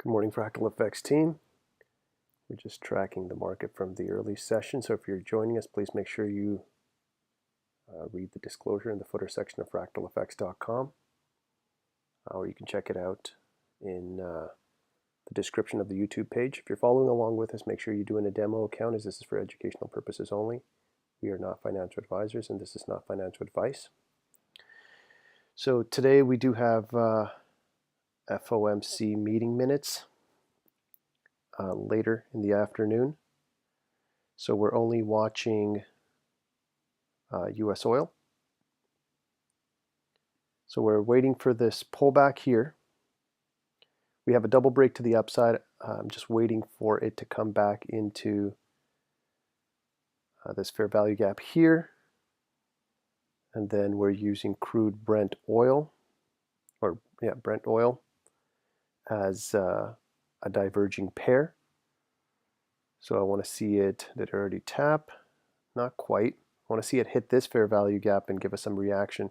Good morning, Fractal Effects team. We're just tracking the market from the early session, so if you're joining us, please make sure you read the disclosure in the footer section of fractaleffects.com, or you can check it out in the description of the YouTube page. If you're following along with us, make sure you do in a demo account, as this is for educational purposes only. We are not financial advisors, and this is not financial advice. So today we do have FOMC meeting minutes later in the afternoon. So we're only watching US oil. So we're waiting for this pullback here. We have a double break to the upside. I'm just waiting for it to come back into this fair value gap here. And then we're using crude Brent oil, Brent oil as a diverging pair. So I want to see it, did it already tap? Not quite. I want to see it hit this fair value gap and give us some reaction.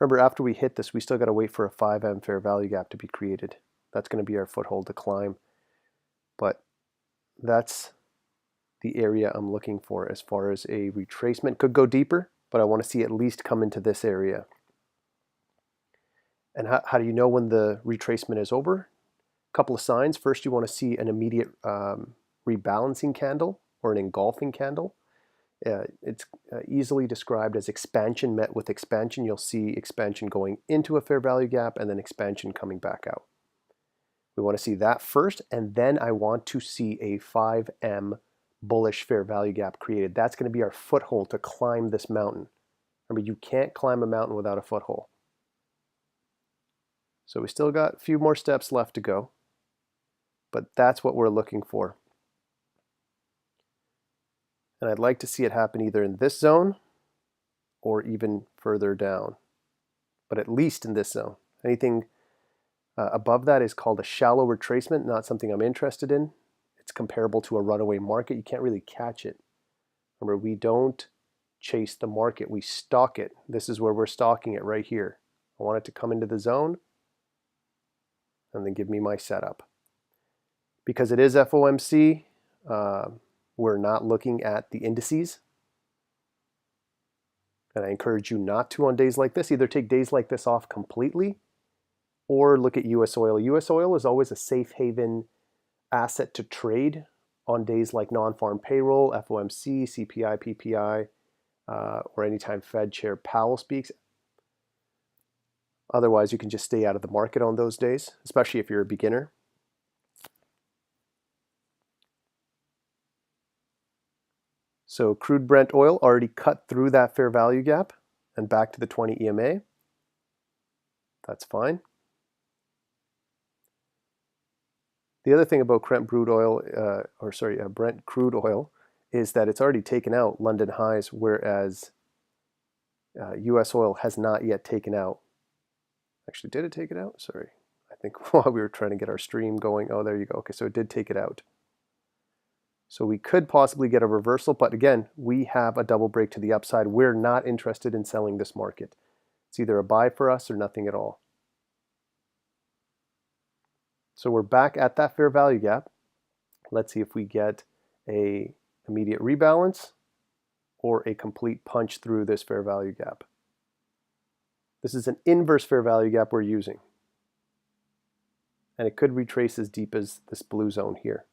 Remember, after we hit this, we still got to wait for a 5M fair value gap to be created. That's going to be our foothold to climb. But that's the area I'm looking for as far as a retracement. Could go deeper, but I want to see at least come into this area. And how do you know when the retracement is over? A couple of signs. First, you want to see an immediate rebalancing candle or an engulfing candle. It's easily described as expansion met with expansion. You'll see expansion going into a fair value gap and then expansion coming back out. We want to see that first, and then I want to see a 5M bullish fair value gap created. That's going to be our foothold to climb this mountain. Remember, you can't climb a mountain without a foothold. So we still got a few more steps left to go, but that's what we're looking for. And I'd like to see it happen either in this zone or even further down, but at least in this zone. Anything above that is called a shallow retracement, not something I'm interested in. It's comparable to a runaway market. You can't really catch it. Remember, we don't chase the market, we stalk it. This is where we're stalking it right here. I want it to come into the zone and then give me my setup. Because it is FOMC, we're not looking at the indices. And I encourage you not to on days like this. Either take days like this off completely or look at US oil. US oil is always a safe haven asset to trade on days like non-farm payroll, FOMC, CPI, PPI, or anytime Fed Chair Powell speaks. Otherwise, you can just stay out of the market on those days, especially if you're a beginner. So crude Brent oil already cut through that fair value gap and back to the 20 EMA. That's fine. The other thing about Brent crude oil, Brent crude oil, is that it's already taken out London highs, whereas US oil has not yet taken out. Actually, did it take it out? Sorry. I think while we were trying to get our stream going, oh, there you go. Okay, so it did take it out. So we could possibly get a reversal, but again, we have a double break to the upside. We're not interested in selling this market. It's either a buy for us or nothing at all. So we're back at that fair value gap. Let's see if we get a immediate rebalance or a complete punch through this fair value gap. This is an inverse fair value gap we're using. And it could retrace as deep as this blue zone here.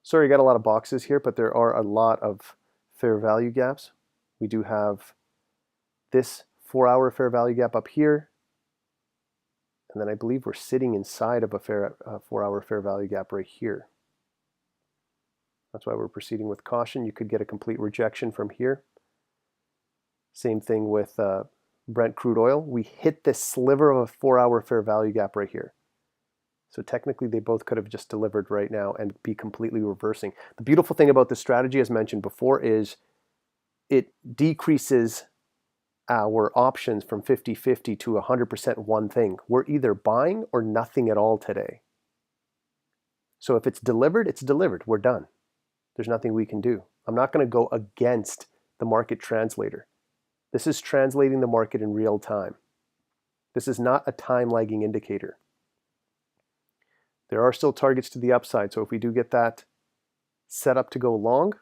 Sorry, I got a lot of boxes here, but there are a lot of fair value gaps. We do have this 4-hour fair value gap up here. And then I believe we're sitting inside of a 4-hour fair value gap right here. That's why we're proceeding with caution. You could get a complete rejection from here. Same thing with Brent crude oil. We hit this sliver of a 4-hour fair value gap right here. So technically, they both could have just delivered right now and be completely reversing. The beautiful thing about this strategy, as mentioned before, is it decreases our options from 50-50 to 100% one thing. We're either buying or nothing at all today. So if it's delivered, it's delivered. We're done. There's nothing we can do. I'm not going to go against the market translator. This is translating the market in real time. This is not a time lagging indicator. There are still targets to the upside, so if we do get that set up to go long,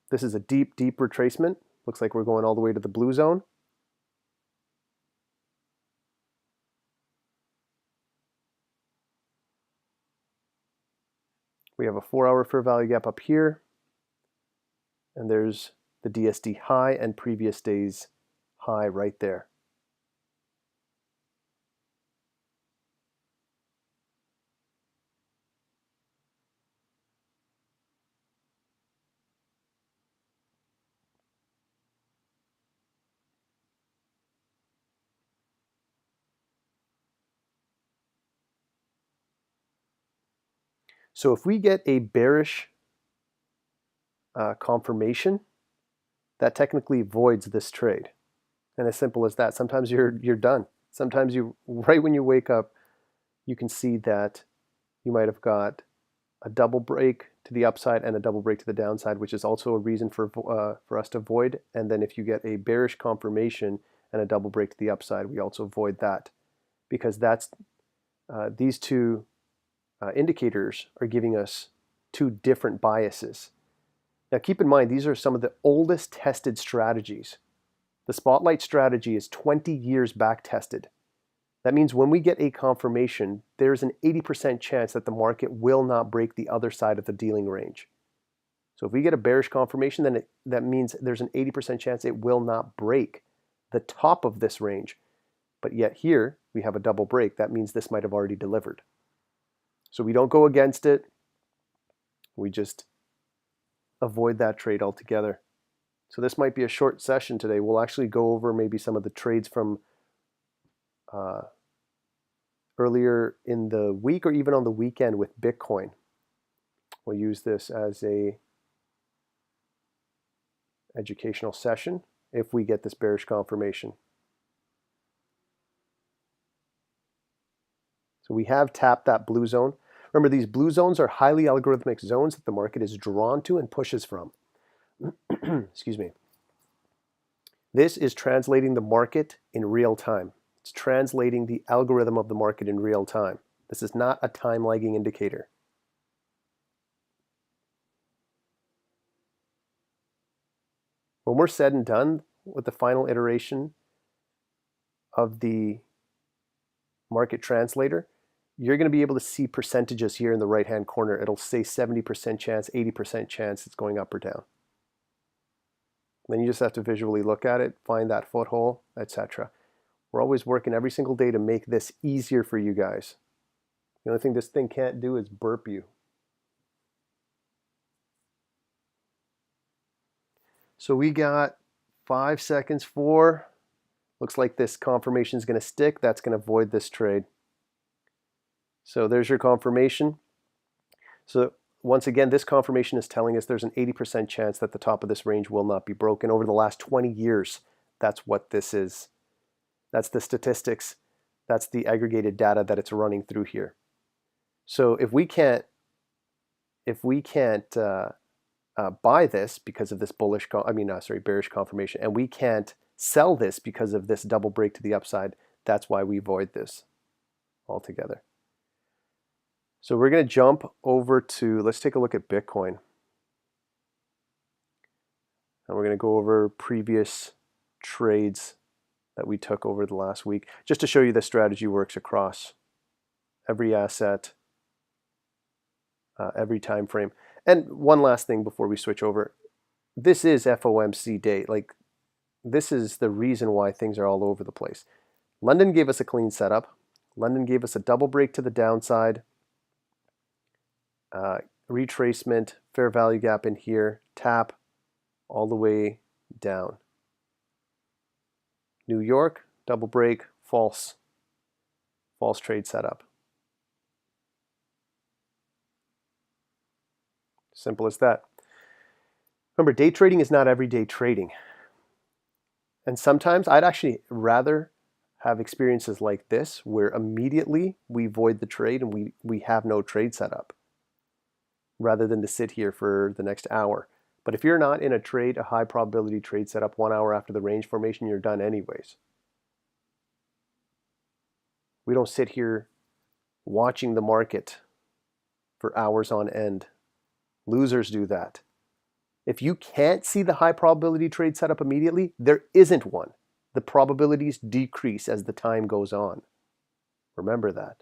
this is a deep, deep retracement. Looks like we're going all the way to the blue zone. We have a 4-hour fair value gap up here, and there's the DSD high and previous day's high right there. So if we get a bearish confirmation, that technically voids this trade. And as simple as that. Sometimes you're done. Sometimes right when you wake up, you can see that you might have got a double break to the upside and a double break to the downside, which is also a reason for us to void. And then if you get a bearish confirmation and a double break to the upside, we also void that, because that's these two indicators are giving us two different biases. Now keep in mind, these are some of the oldest tested strategies. The spotlight strategy is 20 years back tested. That means when we get a confirmation, there's an 80% chance that the market will not break the other side of the dealing range. So if we get a bearish confirmation, then that means there's an 80% chance it will not break the top of this range. But yet here, we have a double break. That means this might have already delivered. So we don't go against it. We just avoid that trade altogether. So this might be a short session today. We'll actually go over maybe some of the trades from earlier in the week or even on the weekend with Bitcoin. We'll use this as a educational session if we get this bearish confirmation. So we have tapped that blue zone. Remember, these blue zones are highly algorithmic zones that the market is drawn to and pushes from. Excuse me. This is translating the market in real time. It's translating the algorithm of the market in real time. This is not a time lagging indicator. When we're said and done with the final iteration of the market translator, you're going to be able to see percentages here in the right hand corner. It'll say 70% chance, 80% chance it's going up or down. Then you just have to visually look at it, find that foothold, etc. We're always working every single day to make this easier for you guys. The only thing this thing can't do is burp you. So we got 5 seconds for, looks like this confirmation is going to stick. That's going to void this trade. So there's your confirmation. So once again, this confirmation is telling us there's an 80% chance that the top of this range will not be broken. Over the last 20 years, that's what this is. That's the statistics. That's the aggregated data that it's running through here. So if we can't buy this because of this bearish confirmation, and we can't sell this because of this double break to the upside, that's why we void this altogether. So we're going to jump over to, let's take a look at Bitcoin. And we're going to go over previous trades that we took over the last week, just to show you the strategy works across every asset, every time frame. And one last thing before we switch over. This is FOMC day. Like, this is the reason why things are all over the place. London gave us a clean setup. London gave us a double break to the downside. Retracement, fair value gap in here, tap all the way down. New York, double break, false trade setup. Simple as that. Remember, day trading is not everyday trading. And sometimes I'd actually rather have experiences like this where immediately we void the trade and we have no trade setup, rather than to sit here for the next hour. But if you're not in a trade, a high probability trade setup 1 hour after the range formation, you're done anyways. We don't sit here watching the market for hours on end. Losers do that. If you can't see the high probability trade setup immediately, there isn't one. The probabilities decrease as the time goes on. Remember that.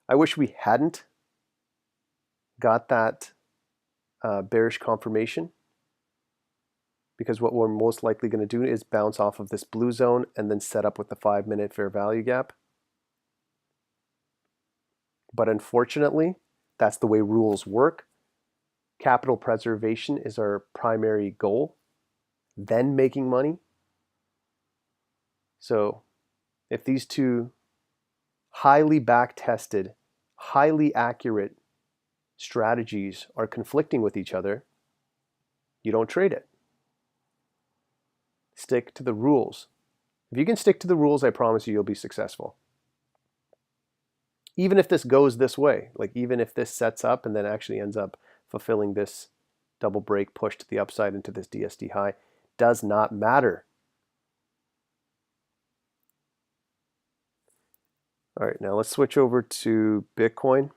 I wish we hadn't got that bearish confirmation, because what we're most likely going to do is bounce off of this blue zone and then set up with the 5-minute fair value gap. But unfortunately, that's the way rules work. Capital preservation is our primary goal, then making money. So if these two highly back-tested, highly accurate strategies are conflicting with each other, you don't trade it. Stick to the rules. If you can stick to the rules, I promise you'll be successful. Even if this goes this way, like even if this sets up and then actually ends up fulfilling this double break push to the upside into this DSD high, does not matter. All right, now let's switch over to Bitcoin.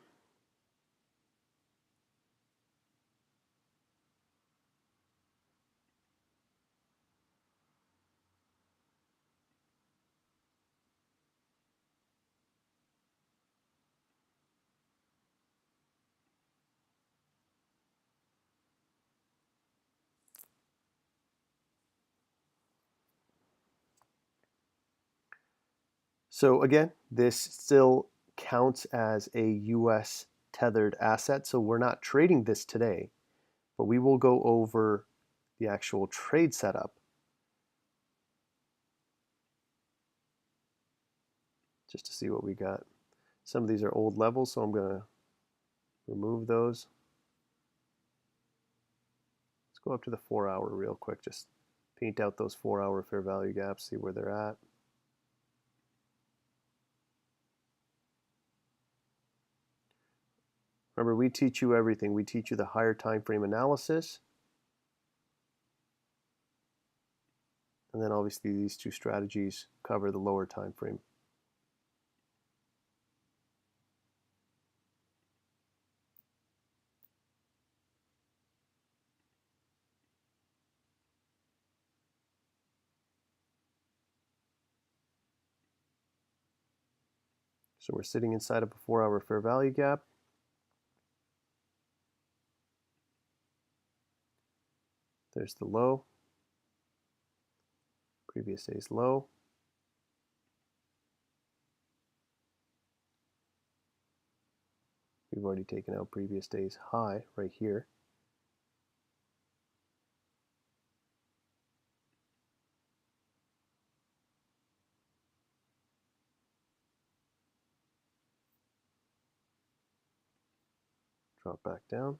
So again, this still counts as a US tethered asset, so we're not trading this today, but we will go over the actual trade setup just to see what we got. Some of these are old levels, so I'm going to remove those. Let's go up to the 4-hour real quick, just paint out those 4-hour fair value gaps, see where they're at. Remember, we teach you everything. We teach you the higher time frame analysis. And then obviously these two strategies cover the lower time frame. So we're sitting inside of a 4-hour fair value gap. There's the low, previous day's low. We've already taken out previous day's high right here. Drop back down.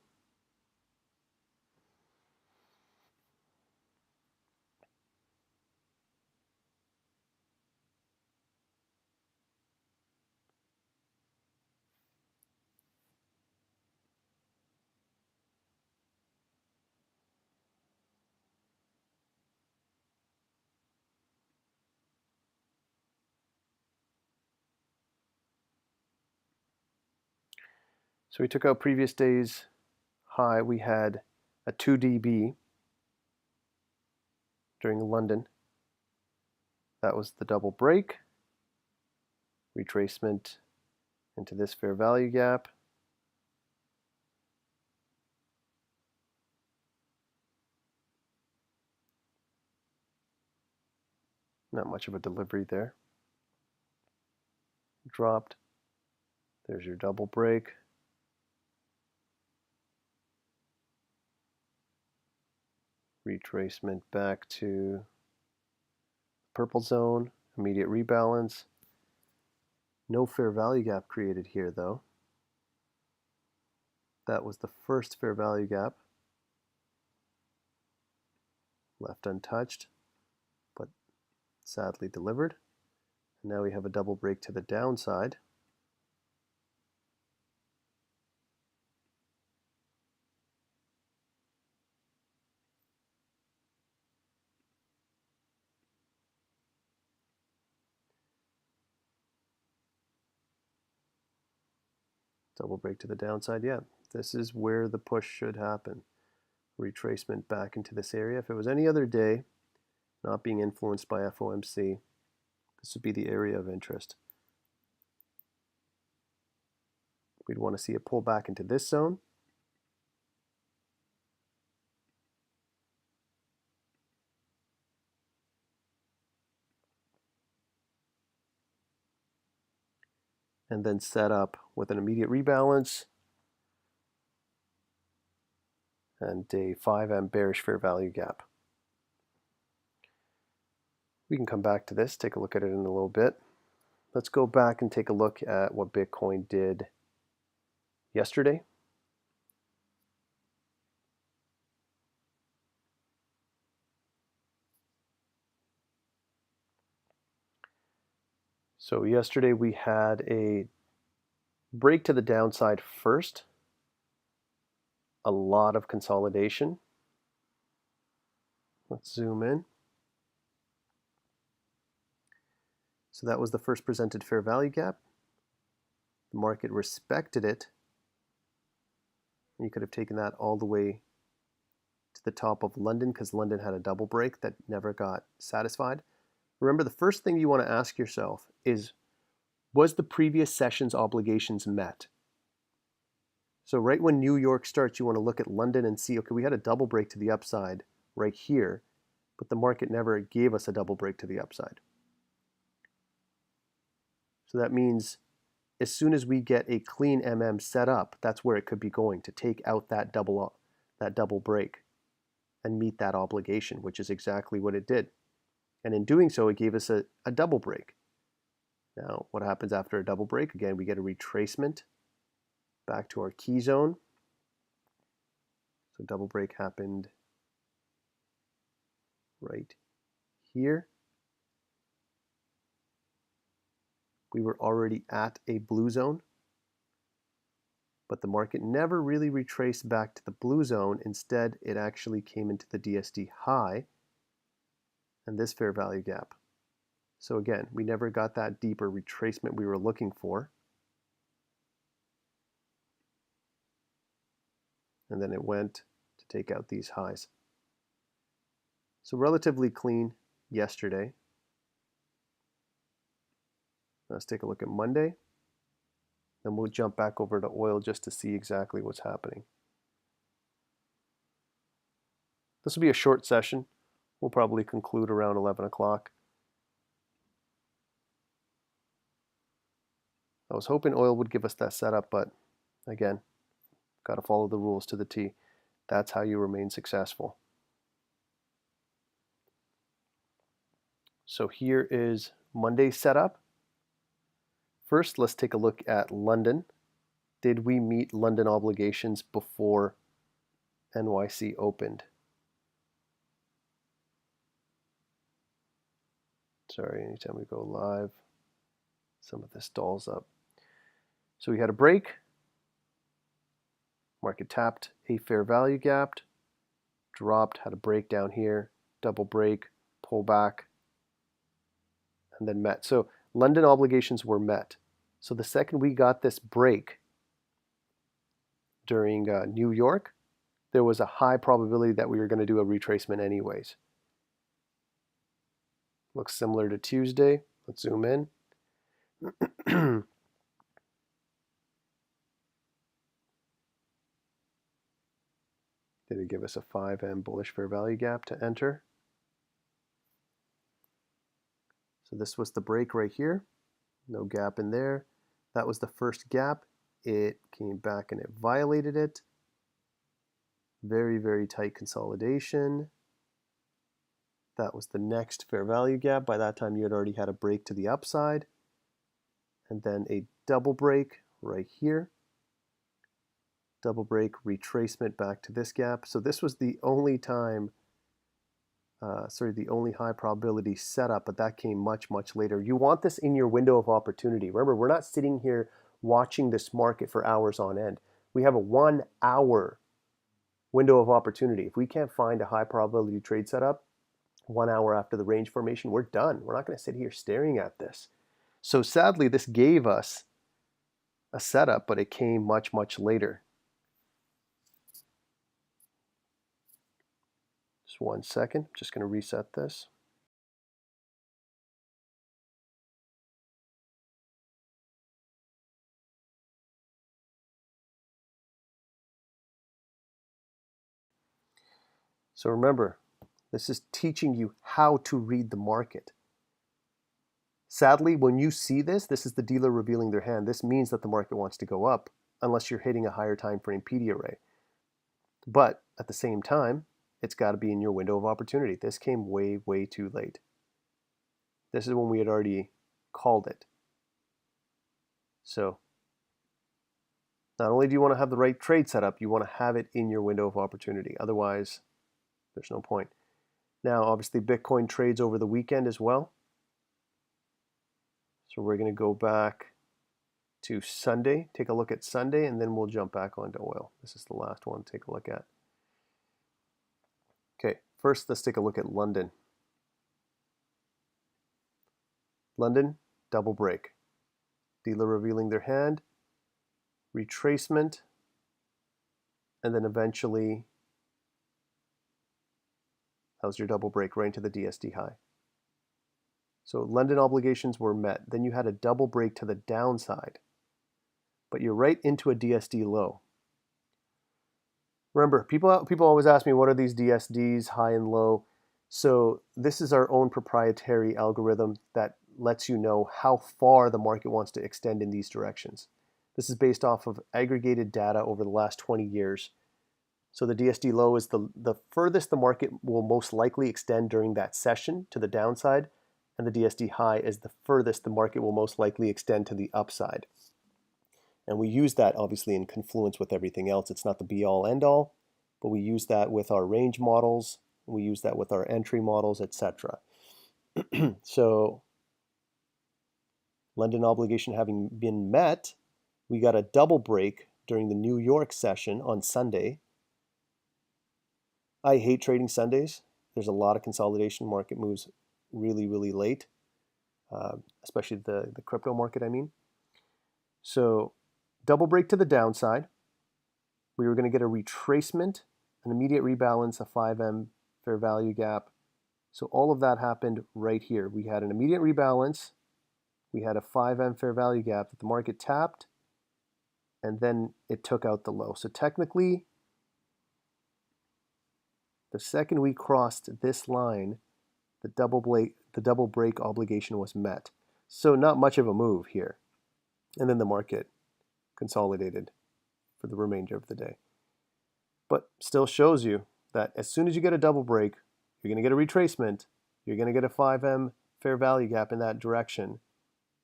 So we took out previous day's high. We had a 2 dB during London. That was the double break. Retracement into this fair value gap. Not much of a delivery there. Dropped. There's your double break. Retracement back to purple zone, immediate rebalance. No fair value gap created here though. That was the first fair value gap. Left untouched, but sadly delivered. And now we have a double break to the downside. Double break to the downside. Yeah, this is where the push should happen. Retracement back into this area. If it was any other day, not being influenced by FOMC, this would be the area of interest. We'd want to see it pull back into this zone. And then set up with an immediate rebalance and a 5M bearish fair value gap. We can come back to this, take a look at it in a little bit. Let's go back and take a look at what Bitcoin did yesterday. So yesterday we had a break to the downside first, a lot of consolidation. Let's zoom in. So that was the first presented fair value gap. The market respected it. You could have taken that all the way to the top of London because London had a double break that never got satisfied. Remember, the first thing you want to ask yourself is, was the previous session's obligations met? So right when New York starts, you want to look at London and see, okay, we had a double break to the upside right here, but the market never gave us a double break to the upside. So that means as soon as we get a clean MM set up, that's where it could be going, to take out that double break and meet that obligation, which is exactly what it did. And in doing so, it gave us a double break. Now, what happens after a double break? Again, we get a retracement back to our key zone. So double break happened right here. We were already at a blue zone, but the market never really retraced back to the blue zone. Instead, it actually came into the DSD high and this fair value gap. So again, we never got that deeper retracement we were looking for. And then it went to take out these highs. So relatively clean yesterday. Let's take a look at Monday. Then we'll jump back over to oil just to see exactly what's happening. This will be a short session. We'll probably conclude around 11 o'clock. I was hoping oil would give us that setup, but again, got to follow the rules to the T. That's how you remain successful. So here is Monday's setup. First, let's take a look at London. Did we meet London obligations before NYC opened? Sorry, anytime we go live, some of this dolls up. So we had a break. Market tapped a fair value gap, dropped, had a break down here, double break, pull back, and then met. So London obligations were met. So the second we got this break during New York, there was a high probability that we were going to do a retracement anyways. Looks similar to Tuesday. Let's zoom in. Did it give us a 5M bullish fair value gap to enter? So this was the break right here. No gap in there. That was the first gap. It came back and it violated it. Very, very tight consolidation. That was the next fair value gap. By that time, you had already had a break to the upside. And then a double break right here. Double break, retracement back to this gap. So this was the only time, the only high probability setup, but that came much, much later. You want this in your window of opportunity. Remember, we're not sitting here watching this market for hours on end. We have a 1 hour window of opportunity. If we can't find a high probability trade setup 1 hour after the range formation, we're done. We're not going to sit here staring at this. So sadly, this gave us a setup, but it came much, much later. Just 1 second. I'm just going to reset this. So remember, this is teaching you how to read the market. Sadly, when you see this, this is the dealer revealing their hand. This means that the market wants to go up unless you're hitting a higher time frame PD array. But at the same time, it's got to be in your window of opportunity. This came way, way too late. This is when we had already called it. So not only do you want to have the right trade set up, you want to have it in your window of opportunity. Otherwise, there's no point. Now, obviously, Bitcoin trades over the weekend as well. So we're going to go back to Sunday, take a look at Sunday, and then we'll jump back onto oil. This is the last one to take a look at. Okay, first let's take a look at London. London, double break. Dealer revealing their hand, retracement, and then eventually that was your double break right into the DSD high. So London obligations were met. Then you had a double break to the downside, but you're right into a DSD low. Remember, people always ask me, what are these DSDs, high and low? So this is our own proprietary algorithm that lets you know how far the market wants to extend in these directions. This is based off of aggregated data over the last 20 years. So the DSD low is the furthest the market will most likely extend during that session to the downside, and the DSD high is the furthest the market will most likely extend to the upside. And we use that obviously in confluence with everything else. It's not the be-all end-all, but we use that with our range models, we use that with our entry models, etc. So London obligation having been met, we got a double break during the New York session on Sunday. I hate trading Sundays. There's a lot of consolidation. Market moves really, really late, especially the crypto market, I mean. So double break to the downside. We were going to get a retracement, an immediate rebalance, a 5M fair value gap. So all of that happened right here. We had an immediate rebalance. We had a 5M fair value gap that the market tapped, and then it took out the low. So technically, the second we crossed this line, the double break obligation was met. So not much of a move here. And then the market consolidated for the remainder of the day. But still shows you that as soon as you get a double break, you're going to get a retracement, you're going to get a 5M fair value gap in that direction.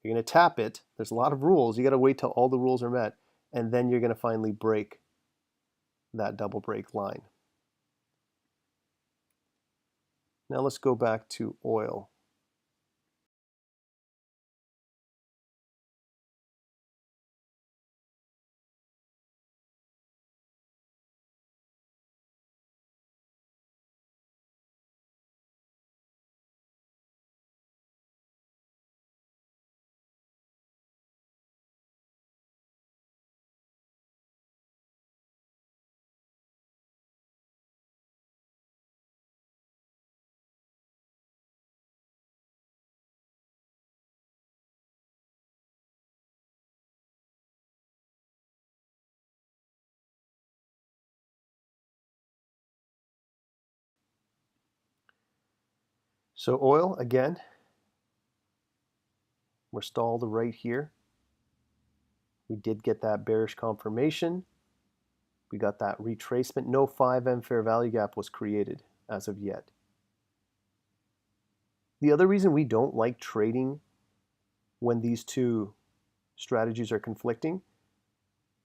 You're going to tap it. There's a lot of rules. You got to wait till all the rules are met, and then you're going to finally break that double break line. Now let's go back to oil. So oil, again, we're stalled right here. We did get that bearish confirmation. We got that retracement. No 5M fair value gap was created as of yet. The other reason we don't like trading when these two strategies are conflicting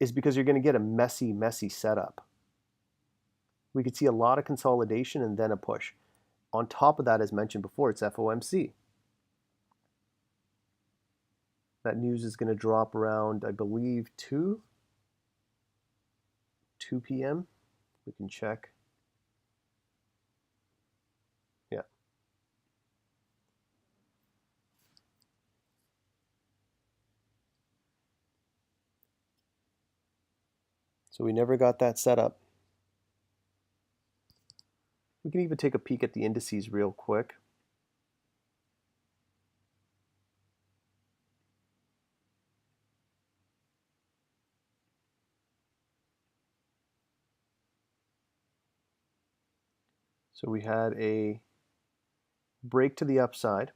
is because you're going to get a messy, messy setup. We could see a lot of consolidation and then a push. On top of that, as mentioned before, it's FOMC. That news is going to drop around, I believe, 2 p.m. We can check. Yeah. So we never got that set up. We can even take a peek at the indices real quick. So we had a break to the upside,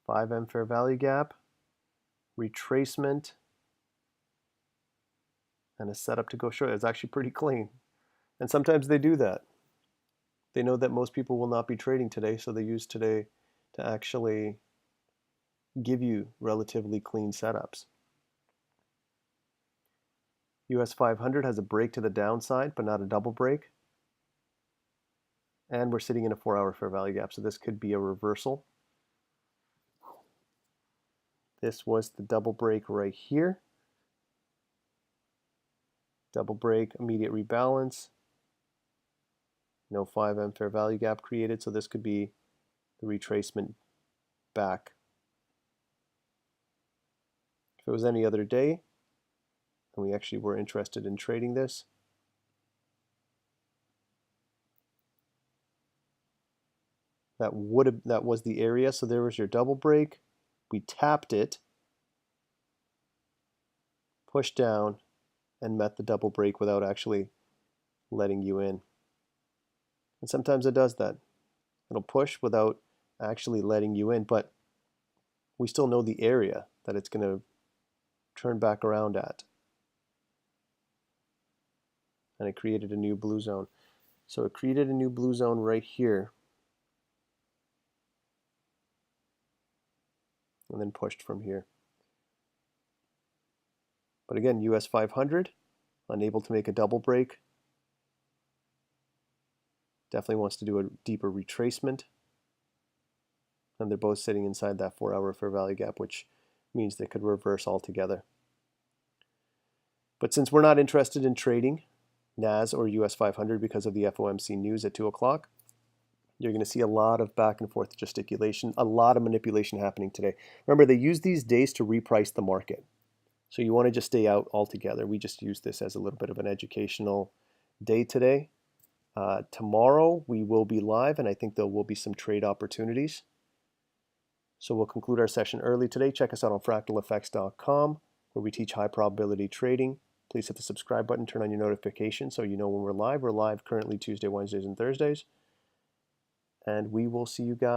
5M fair value gap, retracement, and a setup to go short. It's actually pretty clean. And sometimes they do that. They know that most people will not be trading today, so they use today to actually give you relatively clean setups. US 500 has a break to the downside, but not a double break. And we're sitting in a 4-hour fair value gap, so this could be a reversal. This was the double break right here. Double break, immediate rebalance. No 5M fair value gap created, so this could be the retracement back. If it was any other day, and we actually were interested in trading this, that was the area. So there was your double break. We tapped it, pushed down, and met the double break without actually letting you in. And sometimes it does that. It'll push without actually letting you in, but we still know the area that it's going to turn back around at. And it created a new blue zone. So it created a new blue zone right here, and then pushed from here. But again, US 500, unable to make a double break. Definitely wants to do a deeper retracement. And they're both sitting inside that 4-hour fair value gap, which means they could reverse altogether. But since we're not interested in trading NAS or US 500 because of the FOMC news at 2 o'clock, you're going to see a lot of back and forth gesticulation, a lot of manipulation happening today. Remember, they use these days to reprice the market. So you want to just stay out altogether. We just use this as a little bit of an educational day today. Tomorrow we will be live, and I think there will be some trade opportunities. So we'll conclude our session early today. Check us out on fractaleffects.com, where we teach high probability trading. Please hit the subscribe button, turn on your notifications so you know when we're live. We're live currently Tuesday, Wednesdays, and Thursdays. And we will see you guys